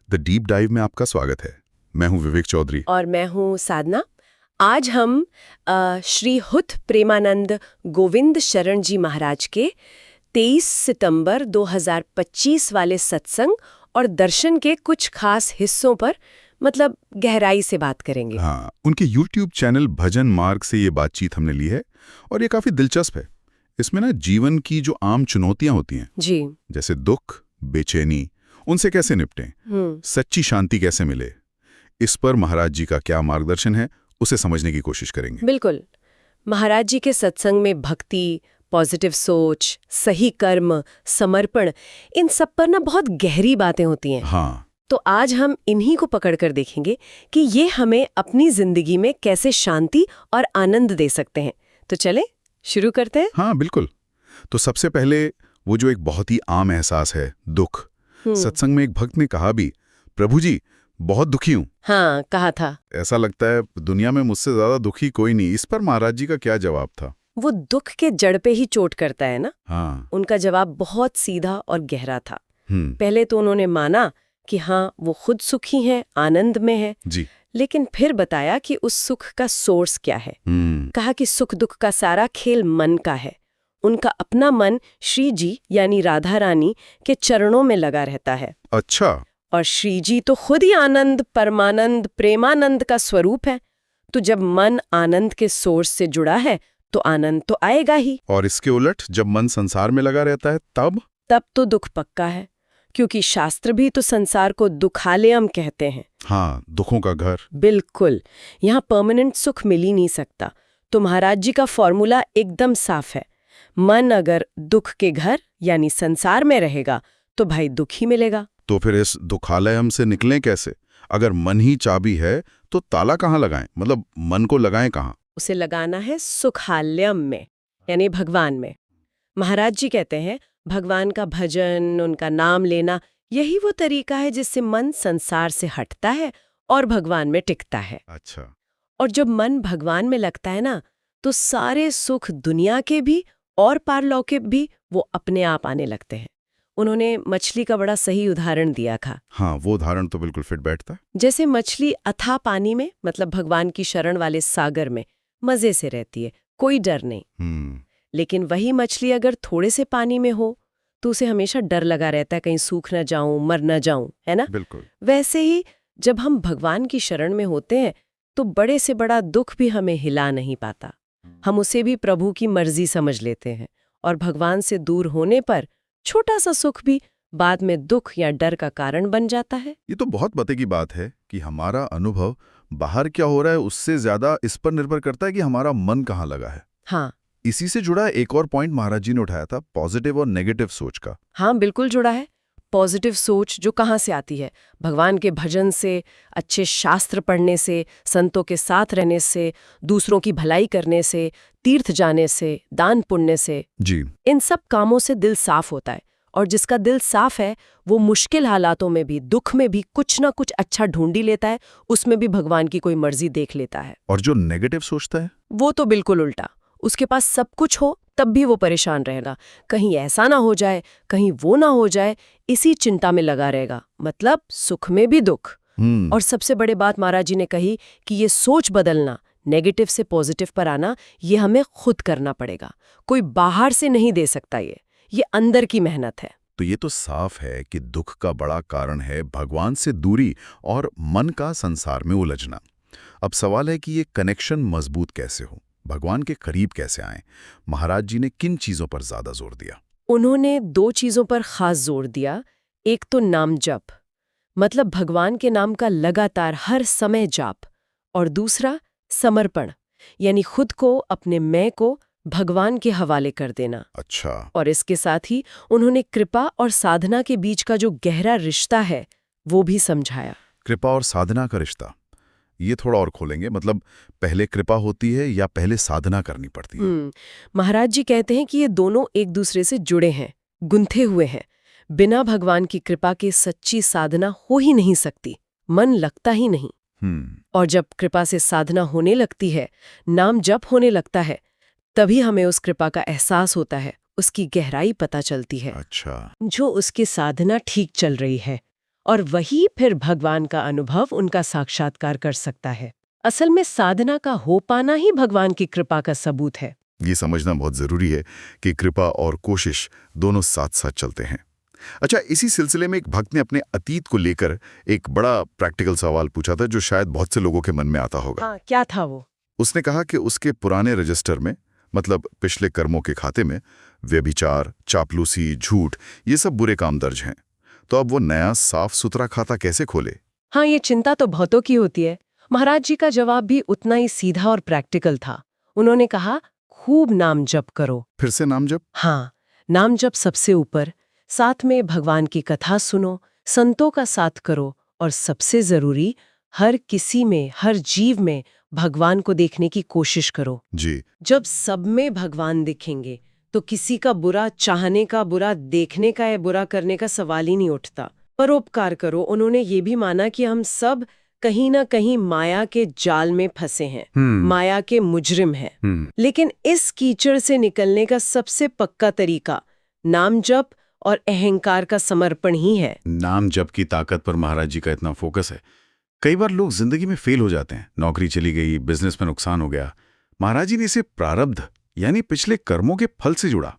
The deep dive में आपका स्वागत है। मैं हूं विवेक चौधरी और मैं हूँ साधना। आज हम श्री हुत प्रेमानंद गोविंद शरण जी महाराज के 23 सितंबर 2025 वाले सत्संग और दर्शन के कुछ खास हिस्सों पर मतलब गहराई से बात करेंगे। हाँ, उनके YouTube चैनल भजन मार्ग से ये बातचीत हमने ली है और ये काफी दिलचस्प है। इसमें ना जीवन की जो आम चुनौतियां होती हैं जी। जैसे दुख, बेचैनी, उनसे कैसे निपटें, सच्ची शांति कैसे मिले, इस पर महाराज जी का क्या मार्गदर्शन है उसे समझने की कोशिश करेंगे। बिल्कुल। महाराज जी के सत्संग में भक्ति, पॉजिटिव सोच, सही कर्म, समर्पण, इन सब पर ना बहुत गहरी बातें होती हैं। हाँ, तो आज हम इन्हीं को पकड़कर देखेंगे कि ये हमें अपनी जिंदगी में कैसे शांति और आनंद दे सकते हैं। तो चले शुरू करते हैं। हाँ बिल्कुल। तो सबसे पहले वो जो एक बहुत ही आम एहसास है, दुख। सत्संग में एक भक्त ने कहा भी, प्रभु जी बहुत दुखी हूँ। हाँ, कहा था। ऐसा लगता है दुनिया में मुझसे ज्यादा दुखी कोई नहीं। इस पर महाराज जी का क्या जवाब था? वो दुख के जड़ पे ही चोट करता है ना। हाँ। उनका जवाब बहुत सीधा और गहरा था। हम्म। पहले तो उन्होंने माना कि हाँ, वो खुद सुखी हैं, आनंद में है जी। लेकिन फिर बताया कि उस सुख का सोर्स क्या है। कहा कि सुख दुख का सारा खेल मन का है। उनका अपना मन श्री जी यानी राधा रानी के चरणों में लगा रहता है। अच्छा। और श्री जी तो खुद ही आनंद, परमानंद, प्रेमानंद का स्वरूप है। तो जब मन आनंद के सोर्स से जुड़ा है तो आनंद तो आएगा ही। और इसके उलट जब मन संसार में लगा रहता है तब तो दुख पक्का है, क्योंकि शास्त्र भी तो संसार को दुखालयम कहते हैं। हाँ, दुखों का घर। बिल्कुल। यहाँ परमानेंट सुख मिल ही नहीं सकता। तो महाराज जी का फॉर्मूला एकदम साफ है। मन अगर दुख के घर यानी संसार में रहेगा तो भाई दुख ही मिलेगा। तो फिर इस दुखालयम से निकलें कैसे? अगर मन ही चाबी है तो ताला कहाँ लगाएं? मतलब मन को लगाएं कहाँ? उसे लगाना है सुखालयम में यानी भगवान में। महाराज जी कहते हैं भगवान का भजन, उनका नाम लेना, यही वो तरीका है जिससे मन संसार से हटता है और भगवान में टिकता है। अच्छा। और जब मन भगवान में लगता है ना तो सारे सुख दुनिया के भी और पारलौकिक भी वो अपने आप आने लगते हैं। उन्होंने मछली का बड़ा सही उदाहरण दिया था। हाँ, वो उदाहरण तो बिल्कुल फिट बैठता है। जैसे मछली अथाह पानी में मतलब भगवान की शरण वाले सागर में मजे से रहती है, कोई डर नहीं। लेकिन वही मछली अगर थोड़े से पानी में हो तो उसे हमेशा डर लगा रहता है, कहीं सूख न जाऊं, मर न जाऊं, है ना। बिल्कुल। वैसे ही जब हम भगवान की शरण में होते हैं तो बड़े से बड़ा दुख भी हमें हिला नहीं पाता। हम उसे भी प्रभु की मर्जी समझ लेते हैं और भगवान से दूर होने पर छोटा सा सुख भी बाद में दुख या डर का कारण बन जाता है। ये तो बहुत पते की बात है कि हमारा अनुभव बाहर क्या हो रहा है उससे ज्यादा इस पर निर्भर करता है कि हमारा मन कहाँ लगा है। हाँ, इसी से जुड़ा एक और पॉइंट महाराज जी ने उठाया था, पॉजिटिव और नेगेटिव सोच का। हाँ बिल्कुल जुड़ा है। पॉजिटिव सोच जो कहाँ से आती है? भगवान के भजन से, अच्छे शास्त्र पढ़ने से, संतों के साथ रहने से, दूसरों की भलाई करने से, तीर्थ जाने से, दान पुण्य से। जी। इन सब कामों से दिल साफ होता है और जिसका दिल साफ है वो मुश्किल हालातों में भी, दुख में भी कुछ ना कुछ अच्छा ढूंढ ही लेता है, उसमें भी भगवान की कोई मर्जी देख लेता है। और जो नेगेटिव सोचता है वो तो बिल्कुल उल्टा। उसके पास सब कुछ हो तब भी वो परेशान रहेगा, कहीं ऐसा ना हो जाए, कहीं वो ना हो जाए, इसी चिंता में लगा रहेगा। मतलब सुख में भी दुख। और सबसे बड़ी बात महाराज जी ने कही कि ये सोच बदलना, नेगेटिव से पॉजिटिव पर आना, ये हमें खुद करना पड़ेगा। कोई बाहर से नहीं दे सकता। ये अंदर की मेहनत है। तो ये तो साफ है कि दुख का बड़ा कारण है भगवान से दूरी और मन का संसार में उलझना। अब सवाल है कि ये कनेक्शन मजबूत कैसे हो, भगवान के करीब कैसे आएं? महाराज जी ने किन चीजों पर ज्यादा जोर दिया? उन्होंने 2 चीजों पर खास जोर दिया। एक तो नाम जप, मतलब भगवान के नाम का लगातार हर समय जाप, और दूसरा समर्पण, यानी खुद को, अपने मैं को भगवान के हवाले कर देना। अच्छा। और इसके साथ ही उन्होंने कृपा और साधना के बीच का जो गहरा रिश्ता है वो भी समझाया। कृपा और साधना का रिश्ता, ये थोड़ा और खोलेंगे। मतलब पहले कृपा होती है या पहले साधना करनी पड़ती है? महाराज जी कहते हैं कि ये दोनों एक दूसरे से जुड़े हैं, गुंथे हुए हैं। बिना भगवान की कृपा के सच्ची साधना हो ही नहीं सकती, मन लगता ही नहीं। और जब कृपा से साधना होने लगती है, नाम जप होने लगता है, तभी हमें उस कृपा का एहसास होता है, उसकी गहराई पता चलती है। अच्छा। जो उसकी साधना ठीक चल रही है और वही फिर भगवान का अनुभव उनका साक्षात्कार कर सकता है। असल में साधना का हो पाना ही भगवान की कृपा का सबूत है। ये समझना बहुत जरूरी है कि कृपा और कोशिश दोनों साथ साथ चलते हैं। अच्छा, इसी सिलसिले में एक भक्त ने अपने अतीत को लेकर एक बड़ा प्रैक्टिकल सवाल पूछा था जो शायद बहुत से लोगों के मन में आता होगा। हाँ, क्या था वो? उसने कहा कि उसके पुराने रजिस्टर में, मतलब पिछले कर्मों के खाते में, व्यभिचार, चापलूसी, झूठ, ये सब बुरे काम दर्ज हैं। तो अब वो नया साफ सुथरा खाता कैसे खोले? हाँ, ये चिंता तो बहुतों की होती है। महाराज जी का जवाब भी उतना ही सीधा और प्रैक्टिकल था। उन्होंने कहा, खूब नाम जप करो। फिर से नाम जप? हाँ, नाम जप सबसे ऊपर, साथ में भगवान की कथा सुनो, संतों का साथ करो और सबसे जरूरी, हर किसी में, हर जीव में भगवान को देखने की कोशिश करो। जी। जब सब में भगवान दिखेंगे तो किसी का बुरा चाहने का, बुरा देखने का या बुरा करने का सवाल ही नहीं उठता। परोपकार करो। उन्होंने ये भी माना कि हम सब कहीं ना कहीं माया के जाल में फंसे हैं, माया के मुजरिम हैं। लेकिन इस कीचड़ से निकलने का सबसे पक्का तरीका नाम जप और अहंकार का समर्पण ही है। नाम जप की ताकत पर महाराज जी का इतना फोकस है। कई बार लोग जिंदगी में फेल हो जाते हैं, नौकरी चली गई, बिजनेस में नुकसान हो गया। महाराज जी ने इसे प्रारब्ध यानी पिछले कर्मों के फल से जुड़ा।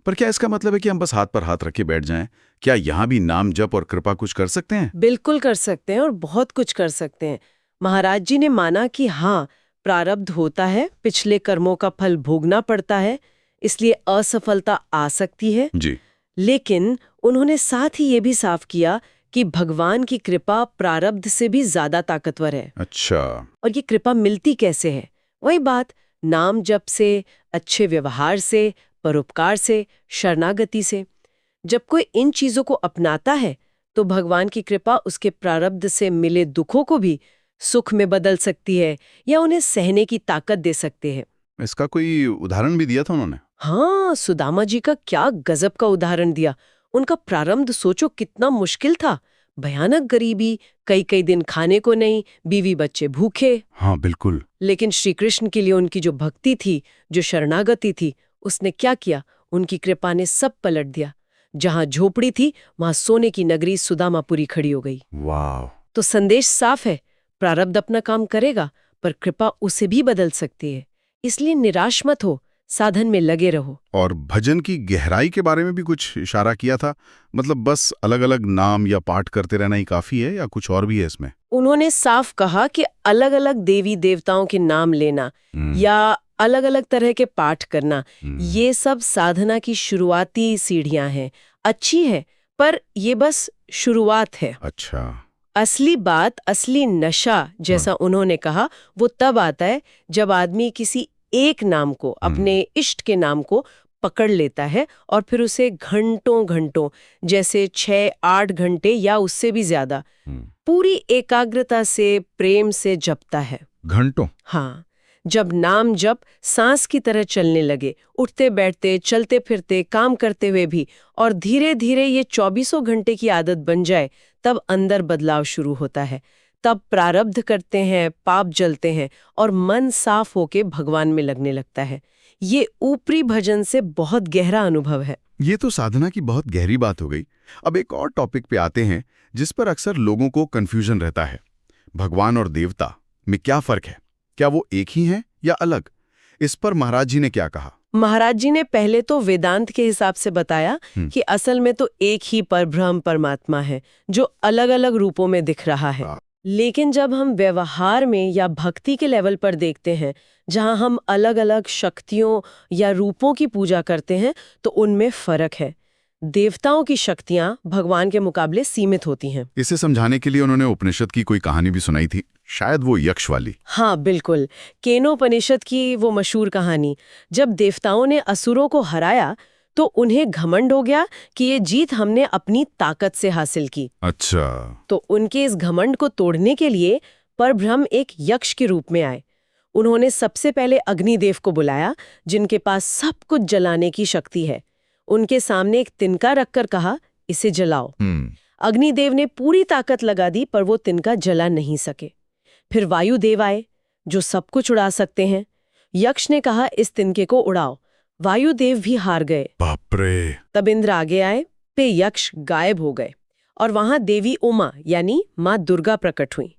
पर क्या इसका मतलब है कि हम बस हाथ पर हाथ रखे बैठ जाएं? क्या यहाँ भी नाम जप और कृपा कुछ कर सकते हैं? बिल्कुल कर सकते हैं और बहुत कुछ कर सकते हैं। महाराज जी ने माना कि हाँ, प्रारब्ध होता है, पिछले कर्मों का फल भोगना पड़ता है, इसलिए असफलता आ सकती है जी। लेकिन उन्होंने साथ ही ये भी साफ किया कि भगवान की कृपा प्रारब्ध से भी ज्यादा ताकतवर है। अच्छा। और ये कृपा मिलती कैसे है? वही बात, नाम जप से, अच्छे व्यवहार से, परोपकार से, शरणागति से। जब कोई इन चीजों को अपनाता है तो भगवान की कृपा उसके प्रारब्ध से मिले दुखों को भी सुख में बदल सकती है या उन्हें सहने की ताकत दे सकती है। इसका कोई उदाहरण भी दिया था उन्होंने? हाँ, सुदामा जी का क्या गजब का उदाहरण दिया। उनका प्रारंभ सोचो कितना मुश्किल था। भयानक गरीबी, कई कई दिन खाने को नहीं, बीवी बच्चे भूखे। हाँ बिल्कुल। लेकिन श्री कृष्ण के लिए उनकी जो भक्ति थी, जो शरणागति थी, उसने क्या किया? उनकी कृपा ने सब पलट दिया। जहां झोपड़ी थी वहां सोने की नगरी सुदामापुरी खड़ी हो गई। वाह। तो संदेश साफ है, प्रारब्ध अपना काम करेगा पर कृपा उसे भी बदल सकती है। इसलिए निराश मत हो, साधन में लगे रहो। और भजन की गहराई के बारे में भी कुछ इशारा किया था? मतलब बस अलग अलग नाम या पाठ करते रहना ही काफी है या कुछ और भी है इसमें? उन्होंने साफ कहा कि अलग अलग देवी देवताओं के नाम लेना या अलग अलग तरह के पाठ करना, ये सब साधना की शुरुआती सीढ़ियां हैं। अच्छी है, पर ये बस शुरुआत है। अच्छा। असली बात, असली नशा, जैसा उन्होंने कहा, वो तब आता है जब आदमी किसी एक नाम को, अपने इष्ट के नाम को पकड़ लेता है और फिर उसे घंटों घंटों, जैसे 6-8 घंटे या उससे भी ज्यादा, पूरी एकाग्रता से, प्रेम से जपता है। घंटों? हाँ, जब नाम जप सांस की तरह चलने लगे, उठते बैठते, चलते फिरते, काम करते हुए भी, और धीरे धीरे ये 24 घंटे की आदत बन जाए, तब अंदर बदलाव शुरू होता है। तब प्रारब्ध करते हैं, पाप जलते हैं और मन साफ होके भगवान में लगने लगता है। ये ऊपरी भजन से बहुत गहरा अनुभव है। ये तो साधना की बहुत गहरी बात हो गई। अब एक और टॉपिक पे आते हैं जिस पर अक्सर लोगों को कंफ्यूजन रहता है। भगवान और देवता में क्या फर्क है? क्या वो एक ही हैं या अलग? इस पर महाराज जी ने क्या कहा? महाराज जी ने पहले तो वेदांत के हिसाब से बताया कि असल में तो एक ही परब्रह्म परमात्मा है जो अलग अलग रूपों में दिख रहा है। लेकिन जब हम व्यवहार में या भक्ति के लेवल पर देखते हैं, जहां हम अलग अलग शक्तियों या रूपों की पूजा करते हैं, तो उनमें फर्क है। देवताओं की शक्तियां भगवान के मुकाबले सीमित होती हैं। इसे समझाने के लिए उन्होंने उपनिषद की कोई कहानी भी सुनाई थी, शायद वो यक्ष वाली। हाँ बिल्कुल, केनोपनिषद की वो मशहूर कहानी। जब देवताओं ने असुरों को हराया तो उन्हें घमंड हो गया कि ये जीत हमने अपनी ताकत से हासिल की। अच्छा। तो उनके इस घमंड को तोड़ने के लिए परब्रह्म एक यक्ष के रूप में आए। उन्होंने सबसे पहले अग्निदेव को बुलाया, जिनके पास सब कुछ जलाने की शक्ति है। उनके सामने एक तिनका रखकर कहा, इसे जलाओ। अग्निदेव ने पूरी ताकत लगा दी, पर वो तिनका जला नहीं सके। फिर वायुदेव आए, जो सब कुछ उड़ा सकते हैं। यक्ष ने कहा, इस तिनके को उड़ाओ। वायुदेव भी हार गए। बाप रे। तब इंद्र आगे आए, पे यक्ष गायब हो गए और वहां देवी उमा यानी माँ दुर्गा प्रकट हुई।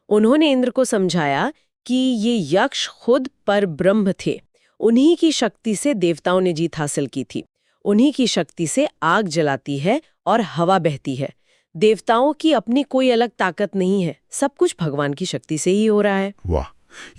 उन्होंने इंद्र को समझाया कि ये यक्ष खुद पर ब्रह्म थे। उन्हीं की शक्ति से देवताओं ने जीत हासिल की थी। उन्हीं की शक्ति से आग जलाती है और हवा बहती है। देवताओं की अपनी कोई अलग ताकत नहीं है, सब कुछ भगवान की शक्ति से ही हो रहा है। वाह,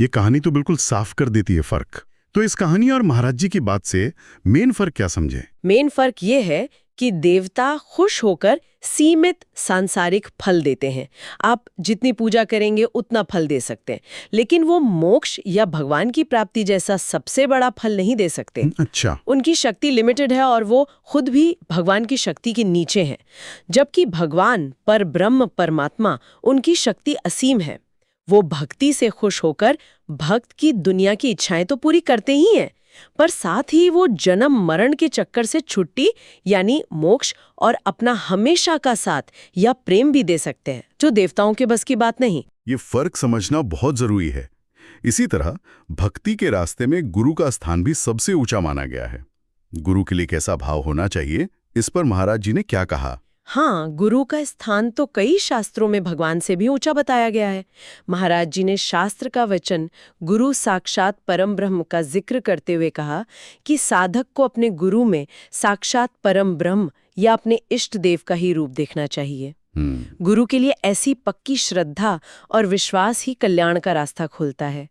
ये कहानी तो बिल्कुल साफ कर देती है फर्क। तो इस कहानी और महाराज जी की बात से मेन फर्क क्या समझे? मेन फर्क ये है कि देवता खुश होकर सीमित सांसारिक फल देते हैं। आप जितनी पूजा करेंगे उतना फल दे सकते हैं, लेकिन वो मोक्ष या भगवान की प्राप्ति जैसा सबसे बड़ा फल नहीं दे सकते। अच्छा। उनकी शक्ति लिमिटेड है और वो खुद भी भगवान की शक्ति के नीचे हैं, जबकि भगवान पर ब्रह्म परमात्मा उनकी शक्ति असीम है। वो भक्ति से खुश होकर भक्त की दुनिया की इच्छाएं तो पूरी करते ही हैं, पर साथ ही वो जन्म मरण के चक्कर से छुट्टी यानी मोक्ष और अपना हमेशा का साथ या प्रेम भी दे सकते हैं, जो देवताओं के बस की बात नहीं। ये फर्क समझना बहुत जरूरी है। इसी तरह भक्ति के रास्ते में गुरु का स्थान भी सबसे ऊंचा माना गया है। गुरु के लिए कैसा भाव होना चाहिए, इस पर महाराज जी ने क्या कहा? हाँ, गुरु का स्थान तो कई शास्त्रों में भगवान से भी ऊंचा बताया गया है। महाराज जी ने शास्त्र का वचन गुरु साक्षात परम ब्रह्म का जिक्र करते हुए कहा कि साधक को अपने गुरु में साक्षात परम ब्रह्म या अपने इष्ट देव का ही रूप देखना चाहिए। गुरु के लिए ऐसी पक्की श्रद्धा और विश्वास ही कल्याण का रास्ता खोलता है।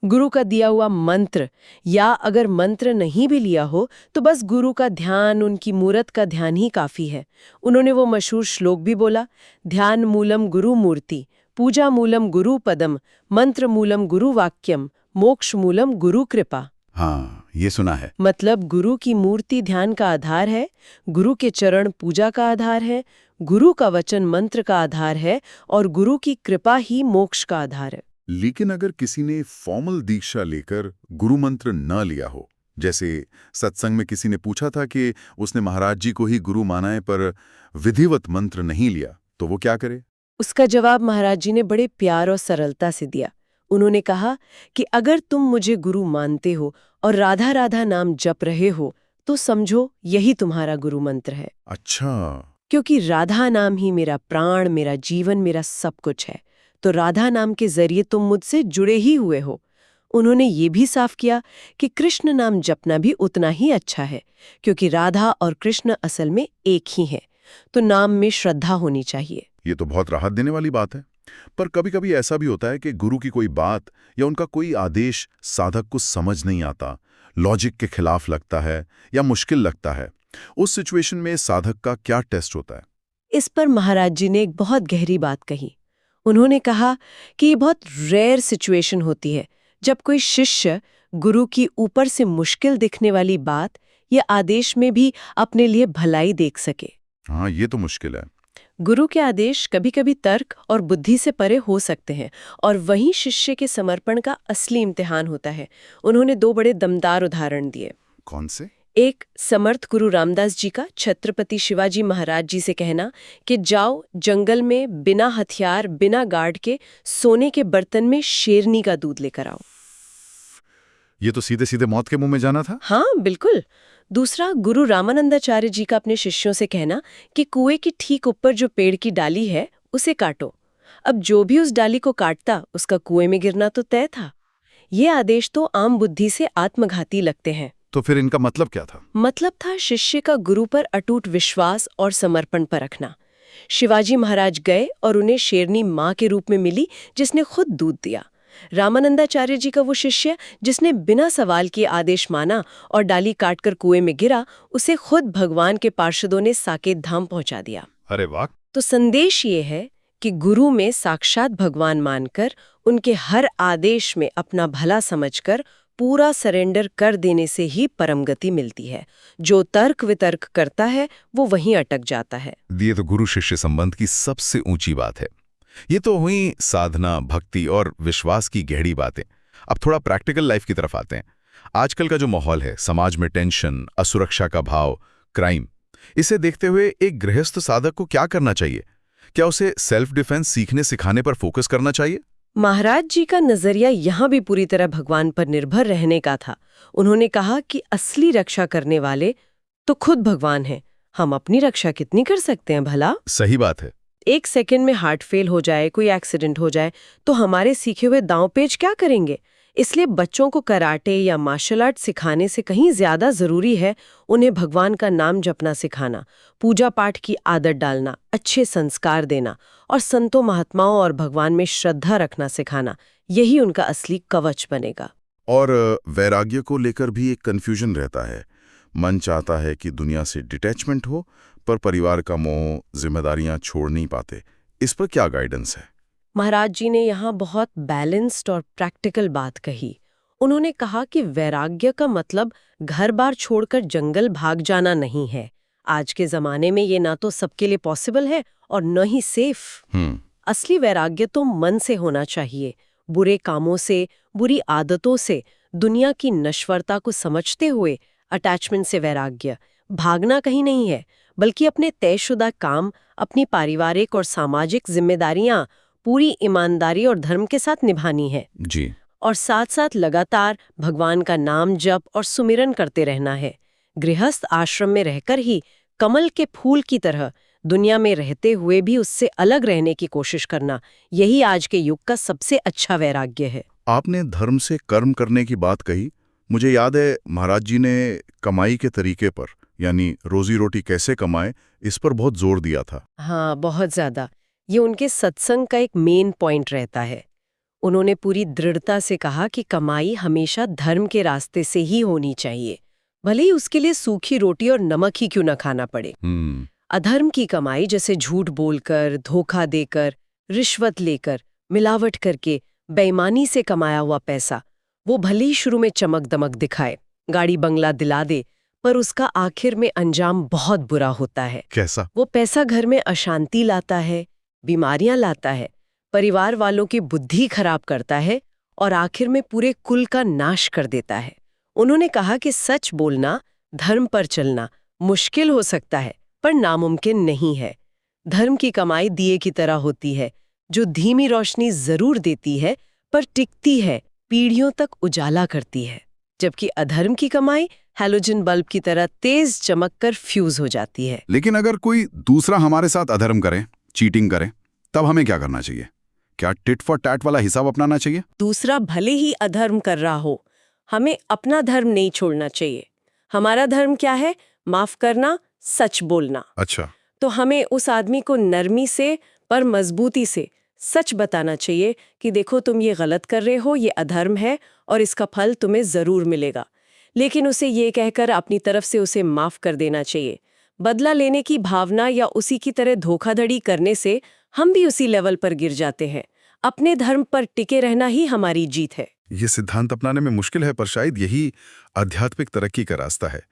गुरु का दिया हुआ मंत्र, या अगर मंत्र नहीं भी लिया हो तो बस गुरु का ध्यान, उनकी मूरत का ध्यान ही काफी है। उन्होंने वो मशहूर श्लोक भी बोला, ध्यान मूलम गुरु मूर्ति, पूजा मूलम गुरु पदम, मंत्र मूलम गुरु वाक्यम, मोक्ष मूलम गुरु कृपा। हाँ, ये सुना है। मतलब गुरु की मूर्ति ध्यान का आधार है, गुरु के चरण पूजा का आधार है, गुरु का वचन मंत्र का आधार है और गुरु की कृपा ही मोक्ष का आधार है। लेकिन अगर किसी ने फॉर्मल दीक्षा लेकर गुरु मंत्र न लिया हो, जैसे सत्संग में किसी ने पूछा था कि उसने महाराज जी को ही गुरु माना है पर विधिवत मंत्र नहीं लिया, तो वो क्या करे? उसका जवाब महाराज जी ने बड़े प्यार और सरलता से दिया। उन्होंने कहा कि अगर तुम मुझे गुरु मानते हो और राधा राधा नाम जप रहे हो तो समझो यही तुम्हारा गुरु मंत्र है। अच्छा। क्योंकि राधा नाम ही मेरा प्राण, मेरा जीवन, मेरा सब कुछ है, तो राधा नाम के जरिए तुम मुझसे जुड़े ही हुए हो। उन्होंने ये भी साफ किया कि कृष्ण नाम जपना भी उतना ही अच्छा है, क्योंकि राधा और कृष्ण असल में एक ही हैं, तो नाम में श्रद्धा होनी चाहिए। ये तो बहुत राहत देने वाली बात है। पर कभी-कभी ऐसा भी होता है कि गुरु की कोई बात या उनका कोई आदेश साधक को समझ नहीं आता, लॉजिक के खिलाफ लगता है या मुश्किल लगता है। उस सिचुएशन में साधक का क्या टेस्ट होता है? इस पर महाराज जी ने एक बहुत गहरी बात कही। उन्होंने कहा कि ये बहुत रेयर सिचुएशन होती है जब कोई शिष्य गुरु की ऊपर से मुश्किल दिखने वाली बात या आदेश में भी अपने लिए भलाई देख सके। हाँ, ये तो मुश्किल है। गुरु के आदेश कभी-कभी तर्क और बुद्धि से परे हो सकते हैं और वहीं शिष्य के समर्पण का असली इम्तिहान होता है। उन्होंने 2 बड़े दमदार उदाहरण दिए। कौन से? एक समर्थ गुरु रामदास जी का छत्रपति शिवाजी महाराज जी से कहना कि जाओ जंगल में बिना हथियार, बिना गार्ड के सोने के बर्तन में शेरनी का दूध लेकर आओ। ये तो सीधे सीधे मौत के मुंह में जाना था। हाँ, बिल्कुल। दूसरा, गुरु रामानंदाचार्य जी का अपने शिष्यों से कहना कि कुएं के ठीक ऊपर जो पेड़ की डाली है उसे काटो। अब जो भी उस डाली को काटता उसका कुएं में गिरना तो तय था। ये आदेश तो आम बुद्धि से आत्मघाती लगते हैं। तो फिर इनका मतलब क्या था? मतलब था शिष्य का गुरु पर अटूट विश्वास और समर्पण पर रखना। शिवाजी महाराज गए और उन्हें शेरनी माँ के रूप में मिली जिसने खुद दूध दिया। रामानंदाचार्य जी का वो शिष्य जिसने बिना सवाल किए आदेश माना और डाली काटकर कुएं में गिरा, उसे खुद भगवान के पार्षदों ने साकेत धाम पहुंचा दिया। अरे वाह! तो संदेश ये है कि गुरु में साक्षात भगवान मानकर, उनके हर आदेश में अपना भला समझकर पूरा सरेंडर कर देने से ही परम गति मिलती है। जो तर्क वितर्क करता है वो वहीं अटक जाता है। ये तो गुरु शिष्य संबंध की सबसे ऊंची बात है। ये तो हुई साधना, भक्ति और विश्वास की गहरी बातें। अब थोड़ा प्रैक्टिकल लाइफ की तरफ आते हैं। आजकल का जो माहौल है, समाज में टेंशन, असुरक्षा का भाव, क्राइम, इसे देखते हुए एक गृहस्थ साधक को क्या करना चाहिए? क्या उसे सेल्फ डिफेंस सीखने सिखाने पर फोकस करना चाहिए? महाराज जी का नजरिया यहाँ भी पूरी तरह भगवान पर निर्भर रहने का था। उन्होंने कहा कि असली रक्षा करने वाले तो खुद भगवान हैं। हम अपनी रक्षा कितनी कर सकते हैं भला? सही बात है। 1 सेकंड में हार्ट फेल हो जाए, कोई एक्सीडेंट हो जाए, तो हमारे सीखे हुए दांव पेच क्या करेंगे? इसलिए बच्चों को कराटे या मार्शल आर्ट सिखाने से कहीं ज्यादा जरूरी है उन्हें भगवान का नाम जपना सिखाना, पूजा पाठ की आदत डालना, अच्छे संस्कार देना और संतों महात्माओं और भगवान में श्रद्धा रखना सिखाना। यही उनका असली कवच बनेगा। और वैराग्य को लेकर भी एक कन्फ्यूजन रहता है। मन चाहता है कि दुनिया से डिटैचमेंट हो, पर परिवार का मोह, जिम्मेदारियां छोड़ नहीं पाते। इस पर क्या गाइडेंस है? महाराज जी ने यहाँ बहुत बैलेंस्ड और प्रैक्टिकल बात कही। उन्होंने कहा कि वैराग्य का मतलब घर-बार छोड़कर जंगल भाग जाना नहीं है। आज के जमाने में ये ना तो सबके लिए पॉसिबल है और न ही सेफ। असली वैराग्य तो मन से होना चाहिए, बुरे कामों से, बुरी आदतों से, दुनिया की नश्वरता को समझते हुए। अटैचमेंट से वैराग्य भागना कहीं नहीं है, बल्कि अपने तयशुदा काम, अपनी पारिवारिक और सामाजिक जिम्मेदारियां पूरी ईमानदारी और धर्म के साथ निभानी है जी। और साथ साथ लगातार भगवान का नाम जप और सुमिरन करते रहना है। गृहस्थ आश्रम में रहकर ही कमल के फूल की तरह दुनिया में रहते हुए भी उससे अलग रहने की कोशिश करना, यही आज के युग का सबसे अच्छा वैराग्य है। आपने धर्म से कर्म करने की बात कही। मुझे याद है महाराज जी ने कमाई के तरीके पर, यानी रोजी रोटी कैसे कमाए, इस पर बहुत जोर दिया था। हाँ, बहुत ज्यादा। ये उनके सत्संग का एक मेन पॉइंट रहता है। उन्होंने पूरी दृढ़ता से कहा कि कमाई हमेशा धर्म के रास्ते से ही होनी चाहिए, भले ही उसके लिए सूखी रोटी और नमक ही क्यों न खाना पड़े। अधर्म की कमाई, जैसे झूठ बोलकर, धोखा देकर, रिश्वत लेकर, मिलावट करके, बेईमानी से कमाया हुआ पैसा, वो भले ही शुरू में चमक दमक दिखाए, गाड़ी बंगला दिला दे, पर उसका आखिर में अंजाम बहुत बुरा होता है। कैसा? वो पैसा घर में अशांति लाता है, बीमारियां लाता है, परिवार वालों की बुद्धि खराब करता है और आखिर में पूरे कुल का नाश कर देता है। उन्होंने कहा कि सच बोलना, धर्म पर चलना मुश्किल हो सकता है, पर नामुमकिन नहीं है। धर्म की कमाई दिए की तरह होती है, जो धीमी रोशनी जरूर देती है, पर टिकती है, पीढ़ियों तक उजाला करती है। जबकि अधर्म की कमाई हैलोजन बल्ब की तरह तेज चमक कर फ्यूज हो जाती है। लेकिन अगर कोई दूसरा हमारे साथ अधर्म करे, चीटिंग करे, तब हमें क्या करना चाहिए? क्या टिट फॉर टैट वाला हिसाब अपनाना चाहिए? दूसरा भले ही अधर्म कर रहा हो, हमें अपना धर्म नहीं छोड़ना चाहिए। हमारा धर्म क्या है? माफ करना, सच बोलना। अच्छा। तो हमें उस आदमी को नरमी से पर मजबूती से सच बताना चाहिए कि देखो, तुम ये गलत कर रहे हो, ये अधर्म है और इसका फल तुम्हें जरूर मिलेगा। लेकिन उसे ये कहकर अपनी तरफ से उसे माफ कर देना चाहिए। बदला लेने की भावना या उसी की तरह धोखाधड़ी करने से हम भी उसी लेवल पर गिर जाते हैं। अपने धर्म पर टिके रहना ही हमारी जीत है। ये सिद्धांत अपनाने में मुश्किल है, पर शायद यही आध्यात्मिक तरक्की का रास्ता है।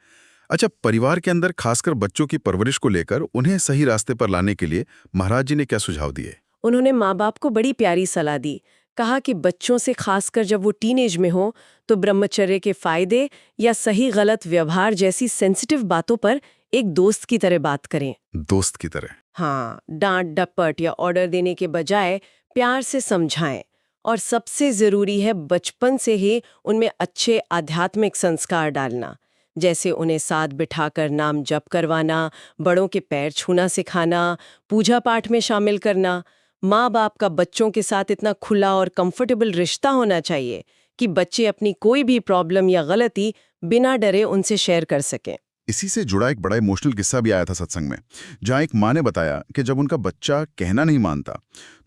अच्छा, परिवार के अंदर खासकर बच्चों की परवरिश को लेकर उन्हें सही रास्ते पर लाने के लिए महाराज जी ने क्या सुझाव दिए? उन्होंने माँ बाप को बड़ी प्यारी सलाह दी। कहा कि बच्चों से, खासकर जब वो टीनेज में हो, तो ब्रह्मचर्य के फायदे या सही गलत व्यवहार जैसी सेंसिटिव बातों पर एक दोस्त की तरह बात करें। दोस्त की तरह? हाँ, डांट डपट या ऑर्डर देने के बजाय प्यार से समझाएं। और सबसे जरूरी है बचपन से ही उनमें अच्छे आध्यात्मिक संस्कार डालना, जैसे उन्हें साथ बिठाकर नाम जप करवाना, बड़ों के पैर छूना सिखाना, पूजा पाठ में शामिल करना। माँ बाप का बच्चों के साथ इतना खुला और कंफर्टेबल रिश्ता होना चाहिए कि बच्चे अपनी कोई भी प्रॉब्लम या गलती बिना डरे उनसे शेयर कर सकें। इसी से जुड़ा एक बड़ा इमोशनल किस्सा भी आया था सत्संग में, जहां एक माँ ने बताया कि जब उनका बच्चा कहना नहीं मानता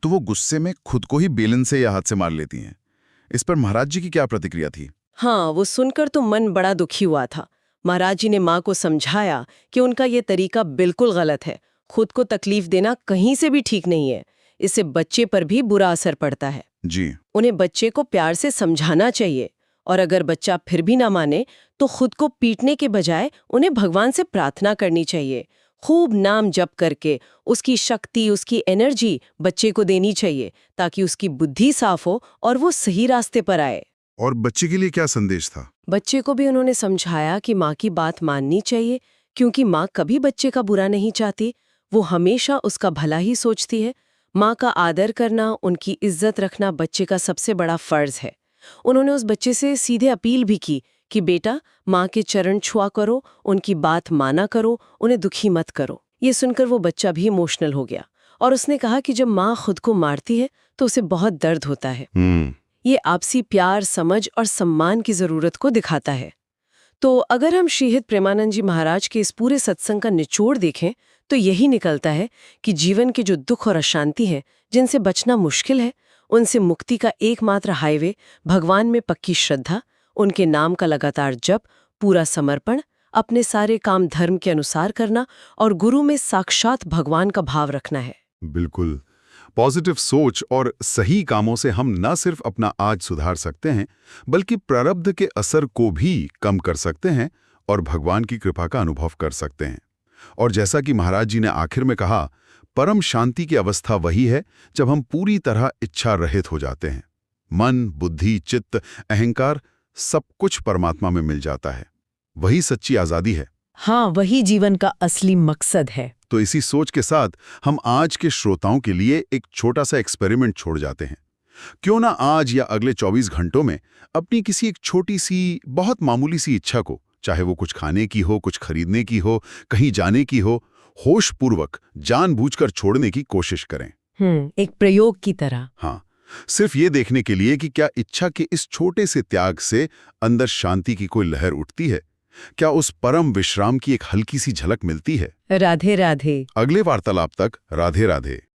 तो वो गुस्से में खुद को ही बेलन से या हाथ से मार लेती हैं। इस पर महाराज जी की क्या प्रतिक्रिया थी? हाँ, वो सुनकर तो मन बड़ा दुखी हुआ था। महाराज जी ने माँ को समझाया कि उनका ये तरीका बिल्कुल गलत है। खुद को तकलीफ देना कहीं से भी ठीक नहीं है, इससे बच्चे पर भी बुरा असर पड़ता है। जी। उन्हें बच्चे को प्यार से समझाना चाहिए और अगर बच्चा फिर भी ना माने तो खुद को पीटने के बजाय उन्हें भगवान से प्रार्थना करनी चाहिए। खूब नाम जप करके उसकी शक्ति, उसकी एनर्जी बच्चे को देनी चाहिए ताकि उसकी बुद्धि साफ हो और वो सही रास्ते पर आए। और बच्चे के लिए क्या संदेश था? बच्चे को भी उन्होंने समझाया कि माँ की बात माननी चाहिए, क्योंकि माँ कभी बच्चे का बुरा नहीं चाहती, वो हमेशा उसका भला ही सोचती है। माँ का आदर करना, उनकी इज्जत रखना बच्चे का सबसे बड़ा फर्ज है। उन्होंने उस बच्चे से सीधे अपील भी की कि बेटा माँ के चरण छुआ करो, उनकी बात माना करो, उन्हें दुखी मत करो। ये सुनकर वो बच्चा भी इमोशनल हो गया और उसने कहा कि जब माँ खुद को मारती है तो उसे बहुत दर्द होता है। ये आपसी प्यार, समझ और सम्मान की जरूरत को दिखाता है। तो अगर हम श्रीहित प्रेमानंद जी महाराज के इस पूरे सत्संग का निचोड़ देखें तो यही निकलता है कि जीवन के जो दुख और अशांति हैं, जिनसे बचना मुश्किल है, उनसे मुक्ति का एकमात्र हाईवे भगवान में पक्की श्रद्धा, उनके नाम का लगातार जप, पूरा समर्पण, अपने सारे काम धर्म के अनुसार करना और गुरु में साक्षात भगवान का भाव रखना है। बिल्कुल। पॉजिटिव सोच और सही कामों से हम न सिर्फ अपना आज सुधार सकते हैं, बल्कि प्रारब्ध के असर को भी कम कर सकते हैं और भगवान की कृपा का अनुभव कर सकते हैं। और जैसा कि महाराज जी ने आखिर में कहा, परम शांति की अवस्था वही है जब हम पूरी तरह इच्छा रहित हो जाते हैं। मन, बुद्धि, चित्त, अहंकार सब कुछ परमात्मा में मिल जाता है। वही सच्ची आजादी है। हाँ, वही जीवन का असली मकसद है। तो इसी सोच के साथ हम आज के श्रोताओं के लिए एक छोटा सा एक्सपेरिमेंट छोड़ जाते हैं। क्यों ना आज या अगले 24 घंटों में अपनी किसी एक छोटी सी, बहुत मामूली सी इच्छा को, चाहे वो कुछ खाने की हो, कुछ खरीदने की हो, कहीं जाने की हो, होशपूर्वक जानबूझकर छोड़ने की कोशिश करें। एक प्रयोग की तरह। हाँ, सिर्फ ये देखने के लिए कि क्या इच्छा के इस छोटे से त्याग से अंदर शांति की कोई लहर उठती है, क्या उस परम विश्राम की एक हल्की सी झलक मिलती है। राधे राधे। अगले वार्तालाप तक राधे राधे।